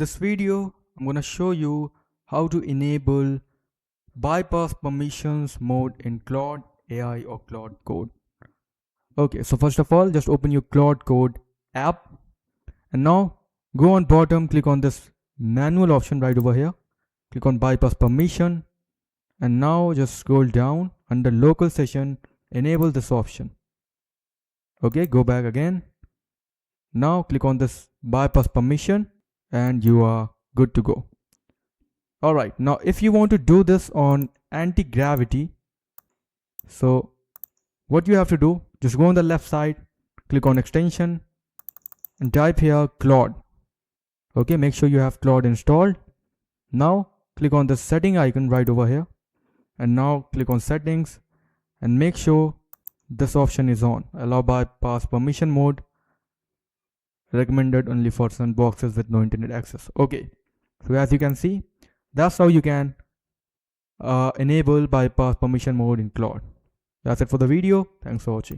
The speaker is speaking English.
this video, I'm going to show you how to enable bypass permissions mode in Claude AI or Claude Code. Okay, so first of all, just open your Claude Code app and now go on bottom, click on this manual option right over here. Click on bypass permission and now just scroll down under local session, enable this option. Okay, go back again. Now click on this bypass permission and you are good to go. Alright, now if you want to do this on anti-gravity, so what you have to do, just go on the left side, click on extension and type here Claude. Okay, make sure you have Claude installed. Now click on the setting icon right over here and now click on settings and make sure this option is on, allow bypass permission mode, recommended only for sandboxes with no internet access. Okay, so as you can see, that's how you can enable bypass permission mode in Claude. That's it for the video. Thanks for watching.